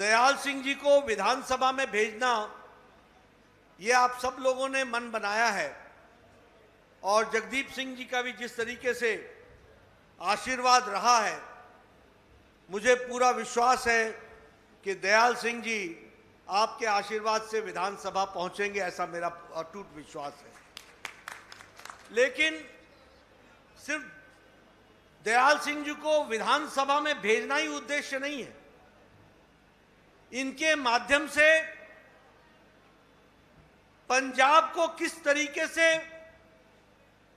दयाल सिंह जी को विधानसभा में भेजना, ये आप सब लोगों ने मन बनाया है। और जगदीप सिंह जी का भी जिस तरीके से आशीर्वाद रहा है, मुझे पूरा विश्वास है कि दयाल सिंह जी आपके आशीर्वाद से विधानसभा पहुंचेंगे, ऐसा मेरा अटूट विश्वास है। लेकिन सिर्फ दयाल सिंह जी को विधानसभा में भेजना ही उद्देश्य नहीं है। इनके माध्यम से पंजाब को किस तरीके से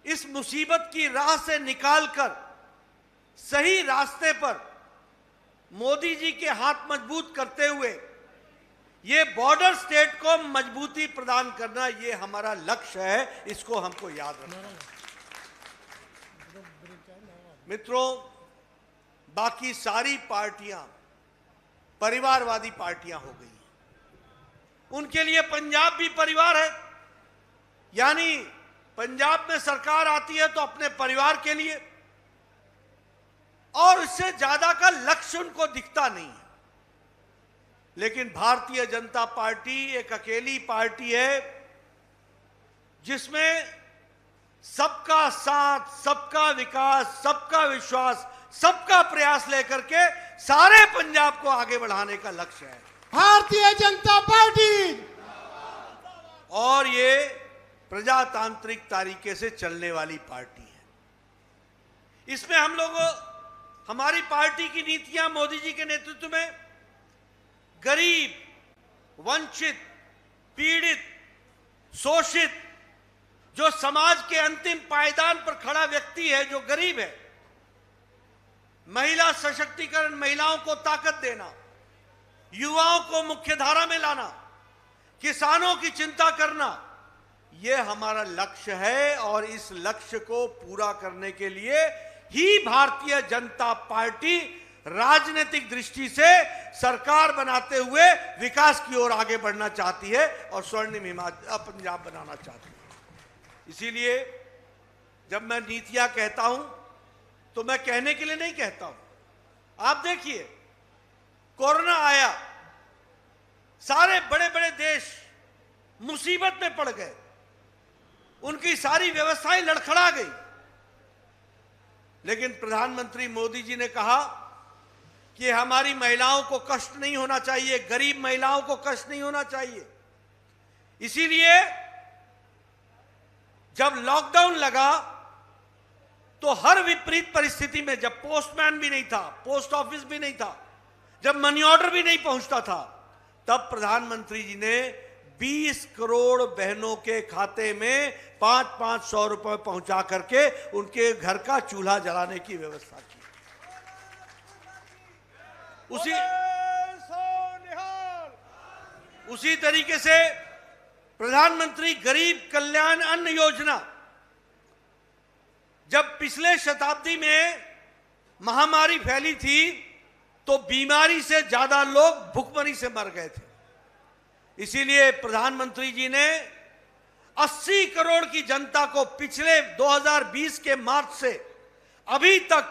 इस मुसीबत की राह से निकालकर सही रास्ते पर मोदी जी के हाथ मजबूत करते हुए ये बॉर्डर स्टेट को मजबूती प्रदान करना, ये हमारा लक्ष्य है। इसको हमको याद रखना है। मित्रों, बाकी सारी पार्टियां परिवारवादी पार्टियां हो गई। उनके लिए पंजाब भी परिवार है। यानी पंजाब में सरकार आती है तो अपने परिवार के लिए, और इससे ज्यादा का लक्ष्य उनको दिखता नहीं है। लेकिन भारतीय जनता पार्टी एक अकेली पार्टी है जिसमें सबका साथ, सबका विकास, सबका विश्वास, सबका प्रयास लेकर के सारे पंजाब को आगे बढ़ाने का लक्ष्य है भारतीय जनता पार्टी। और ये प्रजातांत्रिक तरीके से चलने वाली पार्टी है। इसमें हम लोगों, हमारी पार्टी की नीतियां मोदी जी के नेतृत्व में गरीब, वंचित, पीड़ित, शोषित, जो समाज के अंतिम पायदान पर खड़ा व्यक्ति है, जो गरीब है, महिला सशक्तिकरण, महिलाओं को ताकत देना, युवाओं को मुख्यधारा में लाना, किसानों की चिंता करना, यह हमारा लक्ष्य है। और इस लक्ष्य को पूरा करने के लिए ही भारतीय जनता पार्टी राजनीतिक दृष्टि से सरकार बनाते हुए विकास की ओर आगे बढ़ना चाहती है और स्वर्णिम हिमाचल पंजाब बनाना चाहती है। इसीलिए जब मैं नीतियां कहता हूं तो मैं कहने के लिए नहीं कहता हूं। आप देखिए, कोरोना आया, सारे बड़े बड़े देश मुसीबत में पड़ गए, उनकी सारी व्यवस्थाएं लड़खड़ा गई। लेकिन प्रधानमंत्री मोदी जी ने कहा कि हमारी महिलाओं को कष्ट नहीं होना चाहिए, गरीब महिलाओं को कष्ट नहीं होना चाहिए। इसीलिए जब लॉकडाउन लगा तो हर विपरीत परिस्थिति में, जब पोस्टमैन भी नहीं था, पोस्ट ऑफिस भी नहीं था, जब मनी ऑर्डर भी नहीं पहुंचता था, तब प्रधानमंत्री जी ने 20 करोड़ बहनों के खाते में 500-500 रुपए पहुंचा करके उनके घर का चूल्हा जलाने की व्यवस्था की। उसी तरीके से प्रधानमंत्री गरीब कल्याण अन्न योजना, जब पिछले शताब्दी में महामारी फैली थी तो बीमारी से ज्यादा लोग भूखमरी से मर गए थे। इसीलिए प्रधानमंत्री जी ने 80 करोड़ की जनता को पिछले 2020 के मार्च से अभी तक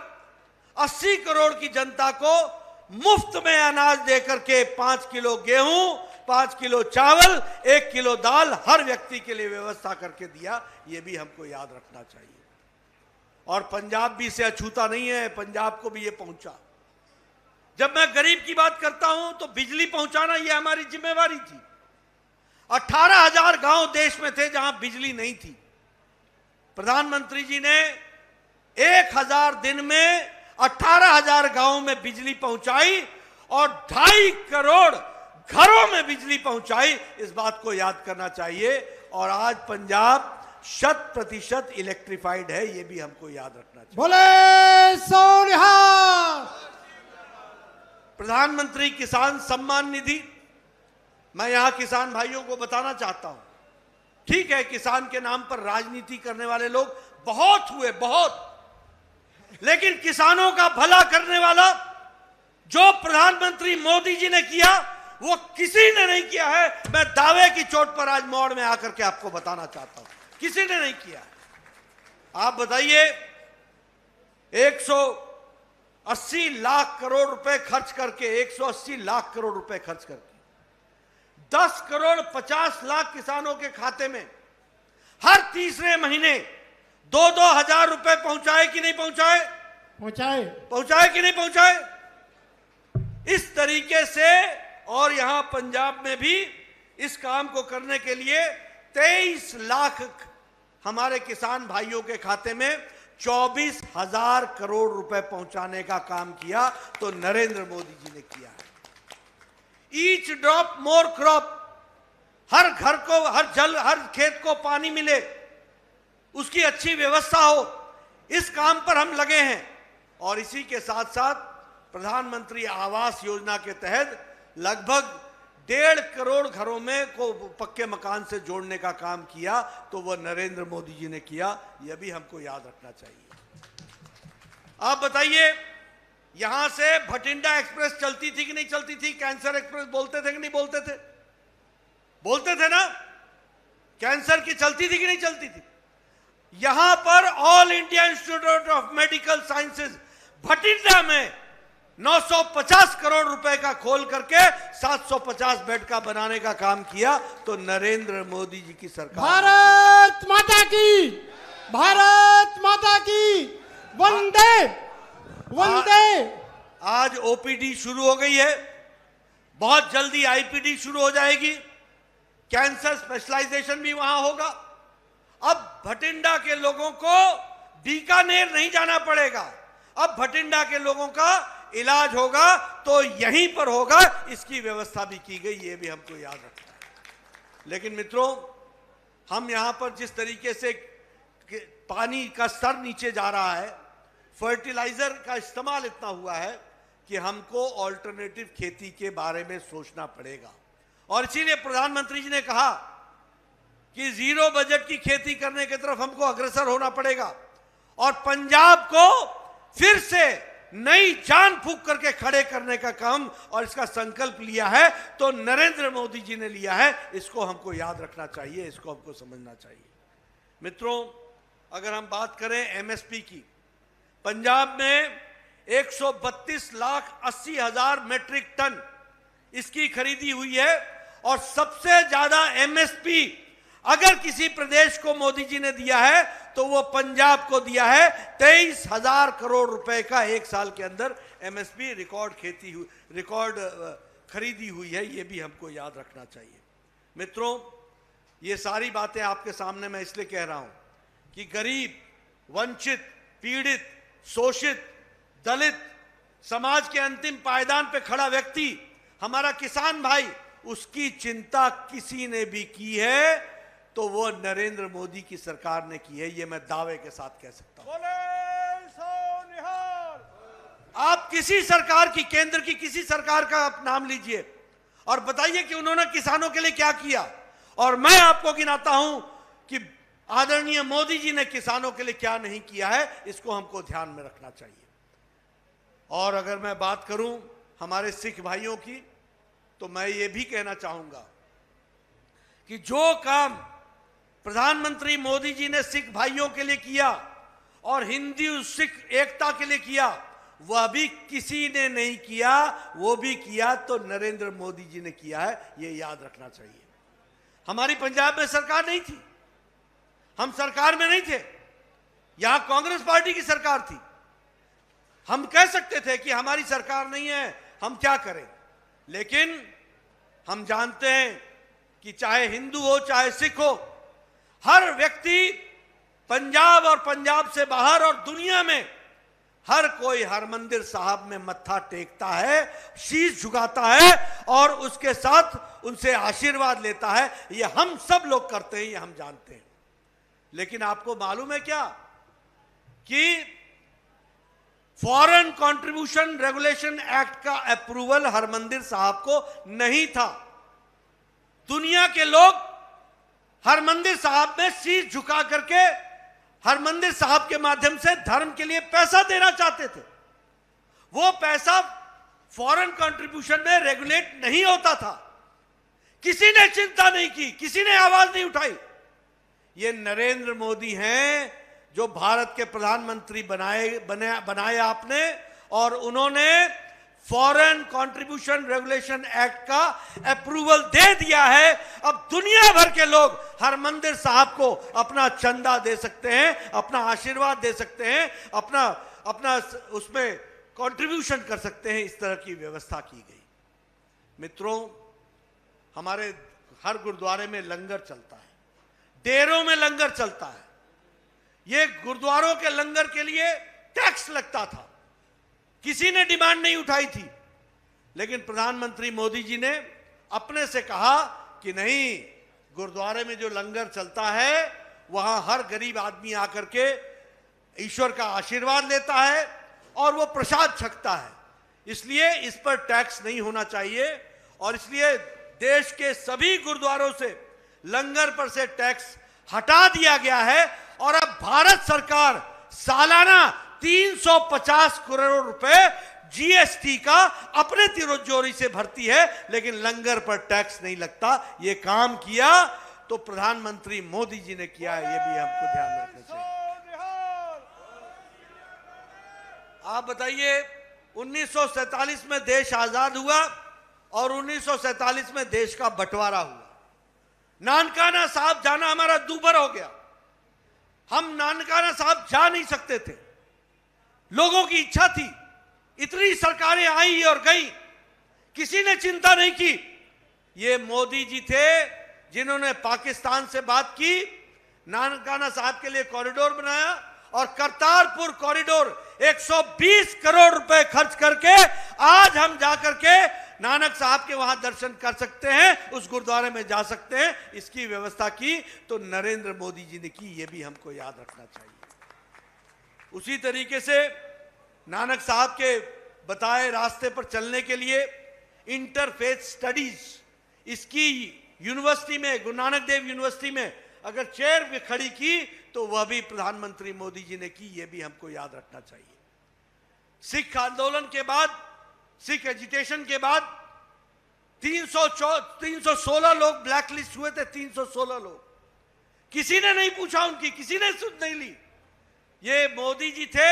80 करोड़ की जनता को मुफ्त में अनाज देकर के 5 किलो गेहूं, 5 किलो चावल, 1 किलो दाल हर व्यक्ति के लिए व्यवस्था करके दिया। ये भी हमको याद रखना चाहिए। और पंजाब भी इसे अछूता नहीं है, पंजाब को भी ये पहुंचा। जब मैं गरीब की बात करता हूं तो बिजली पहुंचाना ये हमारी जिम्मेवारी थी। 18,000 गांव देश में थे जहां बिजली नहीं थी। प्रधानमंत्री जी ने 1000 दिन में 18,000 गांवों में बिजली पहुंचाई और 2.5 करोड़ घरों में बिजली पहुंचाई। इस बात को याद करना चाहिए। और आज पंजाब 100% इलेक्ट्रिफाइड है, यह भी हमको याद रखना चाहिए। बोले सो निहाल। प्रधानमंत्री किसान सम्मान निधि, मैं यहां किसान भाइयों को बताना चाहता हूं, ठीक है, किसान के नाम पर राजनीति करने वाले लोग बहुत हुए, बहुत, लेकिन किसानों का भला करने वाला जो प्रधानमंत्री मोदी जी ने किया वो किसी ने नहीं किया है। मैं दावे की चोट पर आज मोड़ में आकर के आपको बताना चाहता हूं, किसी ने नहीं किया। आप बताइए, 80 लाख करोड़ रुपए खर्च करके, 180 लाख करोड़ रुपए खर्च करके 10 करोड़ 50 लाख किसानों के खाते में हर तीसरे महीने 2-2 हजार रुपए पहुंचाए कि नहीं पहुंचाए? पहुंचाए कि नहीं पहुंचाए? इस तरीके से, और यहां पंजाब में भी इस काम को करने के लिए 23 लाख हमारे किसान भाइयों के खाते में 24,000 करोड़ रुपए पहुंचाने का काम किया तो नरेंद्र मोदी जी ने किया है। ईच ड्रॉप मोर क्रॉप, हर घर को, हर खेत को पानी मिले, उसकी अच्छी व्यवस्था हो, इस काम पर हम लगे हैं। और इसी के साथ साथ प्रधानमंत्री आवास योजना के तहत लगभग 1.5 करोड़ घरों में को पक्के मकान से जोड़ने का काम किया तो वह नरेंद्र मोदी जी ने किया। यह भी हमको याद रखना चाहिए। आप बताइए, यहां से भटिंडा एक्सप्रेस चलती थी कि नहीं चलती थी? कैंसर एक्सप्रेस बोलते थे कि नहीं बोलते थे? बोलते थे ना? कैंसर की चलती थी कि नहीं चलती थी? यहां पर all India institute of medical sciences Bathinda में 950 करोड़ रुपए का खोल करके 750 बेड का बनाने का काम किया तो नरेंद्र मोदी जी की सरकार। भारत माता की, भारत माता की, वंदे वंदे। आज ओपीडी शुरू हो गई है, बहुत जल्दी आईपीडी शुरू हो जाएगी, कैंसर स्पेशलाइजेशन भी वहां होगा। अब भटिंडा के लोगों को बीकानेर नहीं जाना पड़ेगा, अब भटिंडा के लोगों का इलाज होगा तो यहीं पर होगा, इसकी व्यवस्था भी की गई, ये भी हमको याद रखना है। लेकिन मित्रों, हम यहां पर जिस तरीके से पानी का स्तर नीचे जा रहा है, फर्टिलाइजर का इस्तेमाल इतना हुआ है कि हमको ऑल्टरनेटिव खेती के बारे में सोचना पड़ेगा। और इसीलिए प्रधानमंत्री जी ने कहा कि जीरो बजट की खेती करने की तरफ हमको अग्रसर होना पड़ेगा और पंजाब को फिर से नई जान फूंक करके खड़े करने का काम और इसका संकल्प लिया है तो नरेंद्र मोदी जी ने लिया है। इसको हमको याद रखना चाहिए, इसको हमको समझना चाहिए। मित्रों, अगर हम बात करें एमएसपी की, पंजाब में 132,80,000 मेट्रिक टन इसकी खरीदी हुई है और सबसे ज्यादा एमएसपी अगर किसी प्रदेश को मोदी जी ने दिया है तो वो पंजाब को दिया है। 23,000 करोड़ रुपए का एक साल के अंदर एमएसपी रिकॉर्ड खरीदी हुई है, ये भी हमको याद रखना चाहिए। मित्रों, ये सारी बातें आपके सामने मैं इसलिए कह रहा हूं कि गरीब, वंचित, पीड़ित, शोषित, दलित, समाज के अंतिम पायदान पे खड़ा व्यक्ति, हमारा किसान भाई, उसकी चिंता किसी ने भी की है तो वो नरेंद्र मोदी की सरकार ने की है, ये मैं दावे के साथ कह सकता हूं। आप किसी सरकार की, केंद्र की किसी सरकार का आप नाम लीजिए और बताइए कि उन्होंने किसानों के लिए क्या किया। और मैं आपको गिनाता हूं कि आदरणीय मोदी जी ने किसानों के लिए क्या नहीं किया है, इसको हमको ध्यान में रखना चाहिए। और अगर मैं बात करूं हमारे सिख भाइयों की, तो मैं ये भी कहना चाहूंगा कि जो काम प्रधानमंत्री मोदी जी ने सिख भाइयों के लिए किया और हिंदू सिख एकता के लिए किया, वह भी किसी ने नहीं किया, वो भी किया तो नरेंद्र मोदी जी ने किया है, ये याद रखना चाहिए। हमारी पंजाब में सरकार नहीं थी, हम सरकार में नहीं थे, यहां कांग्रेस पार्टी की सरकार थी। हम कह सकते थे कि हमारी सरकार नहीं है, हम क्या करें, लेकिन हम जानते हैं कि चाहे हिंदू हो चाहे सिख हो, हर व्यक्ति पंजाब और पंजाब से बाहर और दुनिया में हर कोई हरमंदिर साहब में मत्था टेकता है, शीश झुकाता है और उसके साथ उनसे आशीर्वाद लेता है। ये हम सब लोग करते हैं, ये हम जानते हैं। लेकिन आपको मालूम है क्या कि फॉरेन कंट्रीब्यूशन रेगुलेशन एक्ट का अप्रूवल हरमंदिर साहब को नहीं था। दुनिया के लोग हरमंदिर साहब में शीश झुका करके हरमंदिर साहब के माध्यम से धर्म के लिए पैसा देना चाहते थे। वो पैसा फॉरेन कंट्रीब्यूशन में रेगुलेट नहीं होता था, किसी ने चिंता नहीं की, किसी ने आवाज नहीं उठाई। ये नरेंद्र मोदी हैं जो भारत के प्रधानमंत्री बनाए आपने और उन्होंने फॉरेन कंट्रीब्यूशन रेगुलेशन एक्ट का अप्रूवल दे दिया है। अब दुनिया भर के लोग हरमंदिर साहब को अपना चंदा दे सकते हैं, अपना आशीर्वाद दे सकते हैं, अपना उसमें कंट्रीब्यूशन कर सकते हैं। इस तरह की व्यवस्था की गई। मित्रों, हमारे हर गुरुद्वारे में लंगर चलता है, डेरों में लंगर चलता है। ये गुरुद्वारों के लंगर के लिए टैक्स लगता था, किसी ने डिमांड नहीं उठाई थी, लेकिन प्रधानमंत्री मोदी जी ने अपने से कहा कि नहीं, गुरुद्वारे में जो लंगर चलता है वहां हर गरीब आदमी आकर के ईश्वर का आशीर्वाद लेता है और वो प्रसाद छकता है, इसलिए इस पर टैक्स नहीं होना चाहिए। और इसलिए देश के सभी गुरुद्वारों से लंगर पर से टैक्स हटा दिया गया है और अब भारत सरकार सालाना 350 करोड़ रुपए जीएसटी का अपने तिजोरी से भरती है, लेकिन लंगर पर टैक्स नहीं लगता। यह काम किया तो प्रधानमंत्री मोदी जी ने किया है, यह भी हमको ध्यान रखना चाहिए। आप बताइए, 1947 में देश आजाद हुआ और 1947 में देश का बंटवारा हुआ। नानकाना साहब जाना हमारा दूभर हो गया। हम नानकाना साहब जा नहीं सकते थे, लोगों की इच्छा थी। इतनी सरकारें आई और गई, किसी ने चिंता नहीं की। ये मोदी जी थे जिन्होंने पाकिस्तान से बात की, नानकाना साहब के लिए कॉरिडोर बनाया और करतारपुर कॉरिडोर 120 करोड़ रुपए खर्च करके आज हम जाकर के नानक साहब के वहां दर्शन कर सकते हैं, उस गुरुद्वारे में जा सकते हैं। इसकी व्यवस्था की तो नरेंद्र मोदी जी ने की, यह भी हमको याद रखना चाहिए। उसी तरीके से नानक साहब के बताए रास्ते पर चलने के लिए इंटरफेथ स्टडीज, इसकी यूनिवर्सिटी में, गुरु नानक देव यूनिवर्सिटी में अगर चेयर भी खड़ी की तो वह भी प्रधानमंत्री मोदी जी ने की, यह भी हमको याद रखना चाहिए। सिख आंदोलन के बाद, सिख एजिटेशन के बाद 316 लोग ब्लैकलिस्ट हुए थे। 316 लोग, किसी ने नहीं पूछा उनकी, किसी ने सुध नहीं ली। ये मोदी जी थे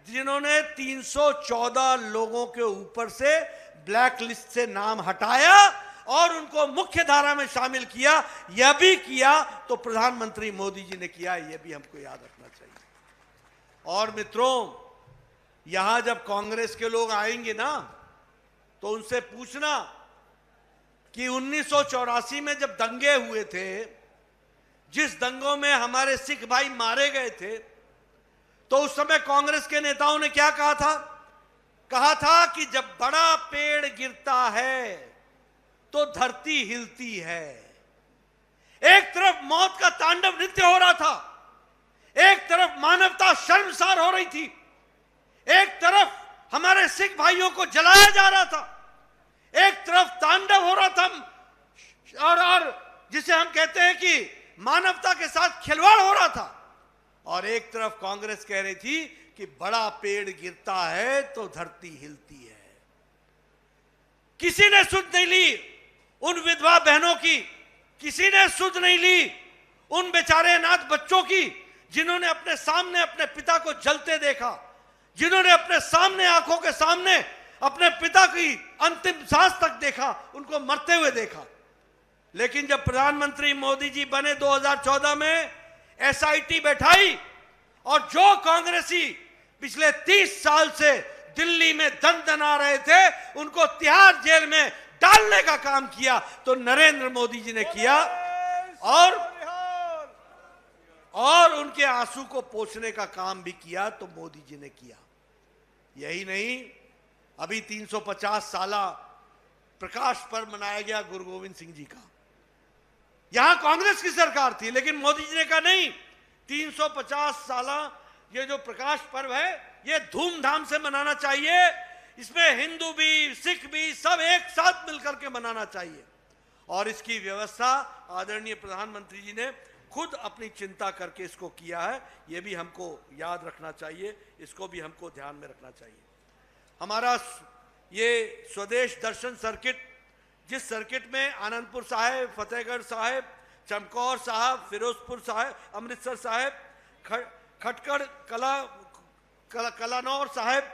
जिन्होंने 314 लोगों के ऊपर से ब्लैक लिस्ट से नाम हटाया और उनको मुख्य धारा में शामिल किया। यह भी किया तो प्रधानमंत्री मोदी जी ने किया, यह भी हमको याद रखना चाहिए। और मित्रों, यहां जब कांग्रेस के लोग आएंगे ना तो उनसे पूछना कि 1984 में जब दंगे हुए थे, जिस दंगों में हमारे सिख भाई मारे गए थे, तो उस समय कांग्रेस के नेताओं ने क्या कहा था? कहा था कि जब बड़ा पेड़ गिरता है तो धरती हिलती है। एक तरफ मौत का तांडव नृत्य हो रहा था, एक तरफ मानवता शर्मसार हो रही थी, एक तरफ हमारे सिख भाइयों को जलाया जा रहा था, एक तरफ तांडव हो रहा था और जिसे हम कहते हैं कि मानवता के साथ खिलवाड़ हो रहा था, और एक तरफ कांग्रेस कह रही थी कि बड़ा पेड़ गिरता है तो धरती हिलती है। किसी ने सुध नहीं ली उन विधवा बहनों की, किसी ने सुध नहीं ली उन बेचारे अनाथ बच्चों की जिन्होंने अपने सामने अपने पिता को जलते देखा, जिन्होंने अपने सामने आंखों के सामने अपने पिता की अंतिम सांस तक देखा, उनको मरते हुए देखा। लेकिन जब प्रधानमंत्री मोदी जी बने 2014 में, एसआईटी बैठाई और जो कांग्रेसी पिछले 30 साल से दिल्ली में दंदना रहे थे उनको तिहाड़ जेल में डालने का काम किया तो नरेंद्र मोदी जी ने किया, और उनके आंसू को पोंछने का काम भी किया तो मोदी जी ने किया। यही नहीं, अभी 350 साला प्रकाश पर्व मनाया गया गुरु गोविंद सिंह जी का। यहां कांग्रेस की सरकार थी, लेकिन मोदी जी ने कहा नहीं, 350 साला ये जो प्रकाश पर्व है ये धूमधाम से मनाना चाहिए, इसमें हिंदू भी सिख भी सब एक साथ मिलकर के मनाना चाहिए। और इसकी व्यवस्था आदरणीय प्रधानमंत्री जी ने खुद अपनी चिंता करके इसको किया है, ये भी हमको याद रखना चाहिए, इसको भी हमको ध्यान में रखना चाहिए। हमारा ये स्वदेश दर्शन सर्किट, जिस सर्किट में आनंदपुर साहिब, फतेहगढ़ साहिब, चमकौर साहब, फिरोजपुर साहिब, अमृतसर साहिब, खटकड़ कलानौर साहिब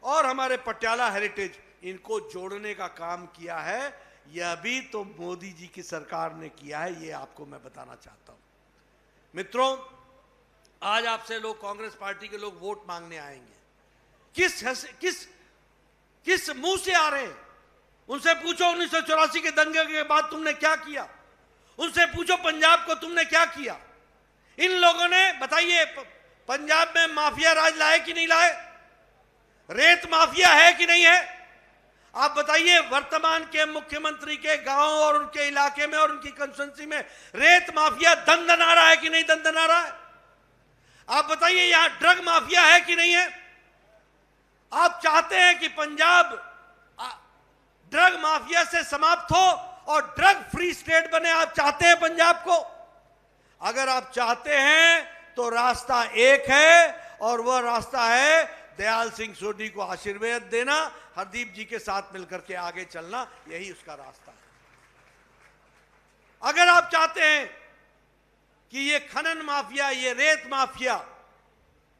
और हमारे पटियाला हेरिटेज, इनको जोड़ने का काम किया है। यह भी तो मोदी जी की सरकार ने किया है, ये आपको मैं बताना चाहता हूं। मित्रों, आज आपसे लोग, कांग्रेस पार्टी के लोग वोट मांगने आएंगे। किस मुंह से आ रहे हैं? उनसे पूछो 1984 के दंगे के बाद तुमने क्या किया, उनसे पूछो पंजाब को तुमने क्या किया। इन लोगों ने, बताइए, पंजाब में माफिया राज लाए कि नहीं लाए? रेत माफिया है कि नहीं है? आप बताइए, वर्तमान के मुख्यमंत्री के गांव और उनके इलाके में और उनकी कंस्टिट्यूंसी में रेत माफिया दंदना रहा है कि नहीं दंदना रहा है? आप बताइए, यहां ड्रग माफिया है कि नहीं है? आप चाहते हैं कि पंजाब ड्रग माफिया से समाप्त हो और ड्रग फ्री स्टेट बने? आप चाहते हैं पंजाब को? अगर आप चाहते हैं तो रास्ता एक है, और वह रास्ता है दयाल सिंह सोढी को आशीर्वाद देना, हरदीप जी के साथ मिलकर के आगे चलना, यही उसका रास्ता है। अगर आप चाहते हैं कि ये खनन माफिया, ये रेत माफिया,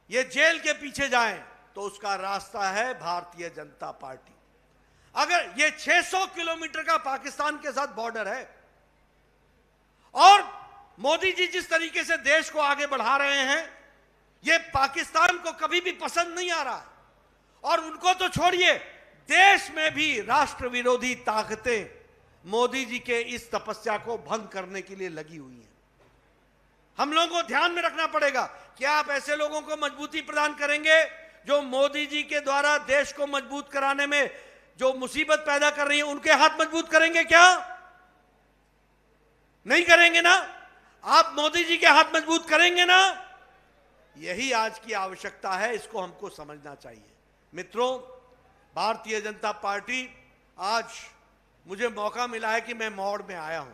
ये जेल के पीछे जाएं, तो उसका रास्ता है भारतीय जनता पार्टी। अगर ये 600 किलोमीटर का पाकिस्तान के साथ बॉर्डर है, और मोदी जी जिस तरीके से देश को आगे बढ़ा रहे हैं, ये पाकिस्तान को कभी भी पसंद नहीं आ रहा है। और उनको तो छोड़िए, देश में भी राष्ट्र विरोधी ताकतें मोदी जी के इस तपस्या को भंग करने के लिए लगी हुई हैं। हम लोगों को ध्यान में रखना पड़ेगा, क्या आप ऐसे लोगों को मजबूती प्रदान करेंगे जो मोदी जी के द्वारा देश को मजबूत कराने में जो मुसीबत पैदा कर रही है, उनके हाथ मजबूत करेंगे क्या? नहीं करेंगे ना? आप मोदी जी के हाथ मजबूत करेंगे ना? यही आज की आवश्यकता है, इसको हमको समझना चाहिए। मित्रों, भारतीय जनता पार्टी, आज मुझे मौका मिला है कि मैं मौड़ में आया हूं।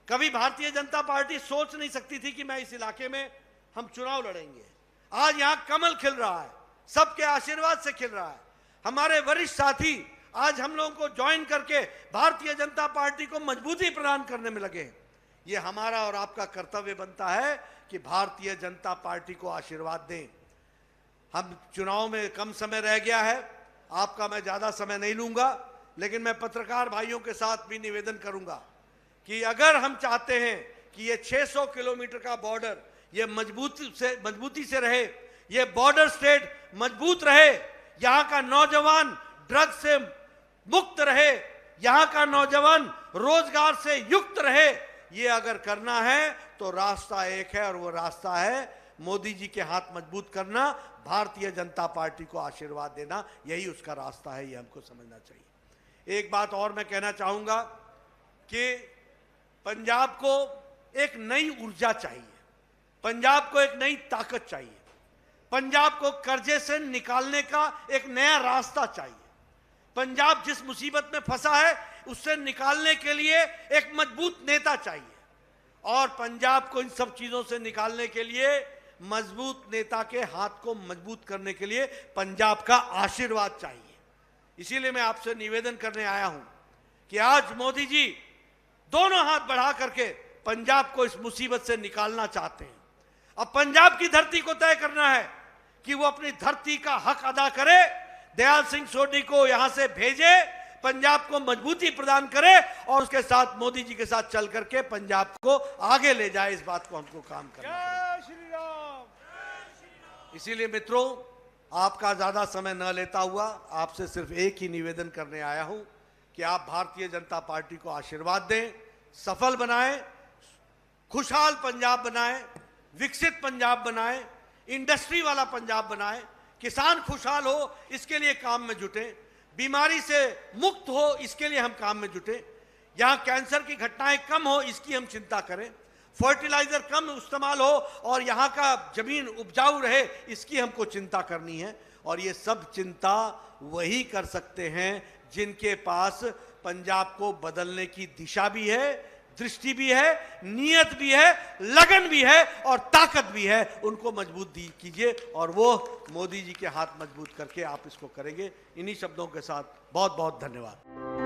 कभी भारतीय जनता पार्टी सोच नहीं सकती थी कि मैं इस इलाके में हम चुनाव लड़ेंगे। आज यहां कमल खिल रहा है, सबके आशीर्वाद से खिल रहा है। हमारे वरिष्ठ साथी आज हम लोगों को ज्वाइन करके भारतीय जनता पार्टी को मजबूती प्रदान करने में लगे हैं। ये हमारा और आपका कर्तव्य बनता है कि भारतीय जनता पार्टी को आशीर्वाद दें। हम चुनाव में कम समय रह गया है, आपका मैं ज्यादा समय नहीं लूंगा, लेकिन मैं पत्रकार भाइयों के साथ भी निवेदन करूंगा कि अगर हम चाहते हैं कि ये 600 किलोमीटर का बॉर्डर ये मजबूती से रहे, ये बॉर्डर स्टेट मजबूत रहे, यहां का नौजवान ड्रग से मुक्त रहे, यहां का नौजवान रोजगार से युक्त रहे, ये अगर करना है तो रास्ता एक है, और वो रास्ता है मोदी जी के हाथ मजबूत करना, भारतीय जनता पार्टी को आशीर्वाद देना, यही उसका रास्ता है। ये हमको समझना चाहिए। एक बात और मैं कहना चाहूंगा कि पंजाब को एक नई ऊर्जा चाहिए, पंजाब को एक नई ताकत चाहिए, पंजाब को कर्जे से निकालने का एक नया रास्ता चाहिए। पंजाब जिस मुसीबत में फंसा है उससे निकालने के लिए एक मजबूत नेता चाहिए, और पंजाब को इन सब चीजों से निकालने के लिए मजबूत नेता के हाथ को मजबूत करने के लिए पंजाब का आशीर्वाद चाहिए। इसीलिए मैं आपसे निवेदन करने आया हूं कि आज मोदी जी दोनों हाथ बढ़ा करके पंजाब को इस मुसीबत से निकालना चाहते हैं। अब पंजाब की धरती को तय करना है कि वो अपनी धरती का हक अदा करे, दयाल सिंह सोढी को यहां से भेजे, पंजाब को मजबूती प्रदान करे, और उसके साथ मोदी जी के साथ चल करके पंजाब को आगे ले जाए। इस बात को हमको काम करना है। जय श्री राम। इसीलिए मित्रों, आपका ज्यादा समय न लेता हुआ आपसे सिर्फ एक ही निवेदन करने आया हूं कि आप भारतीय जनता पार्टी को आशीर्वाद दें, सफल बनाएं, खुशहाल पंजाब बनाएं, विकसित पंजाब बनाएं, इंडस्ट्री वाला पंजाब बनाएं, किसान खुशहाल हो इसके लिए काम में जुटें, बीमारी से मुक्त हो इसके लिए हम काम में जुटे, यहां कैंसर की घटनाएं कम हो इसकी हम चिंता करें, फर्टिलाइजर कम इस्तेमाल हो और यहां का जमीन उपजाऊ रहे इसकी हमको चिंता करनी है। और ये सब चिंता वही कर सकते हैं जिनके पास पंजाब को बदलने की दिशा भी है, दृष्टि भी है, नियत भी है, लगन भी है और ताकत भी है। उनको मजबूत कीजिए, और वो मोदी जी के हाथ मजबूत करके आप इसको करेंगे। इन्हीं शब्दों के साथ बहुत बहुत धन्यवाद।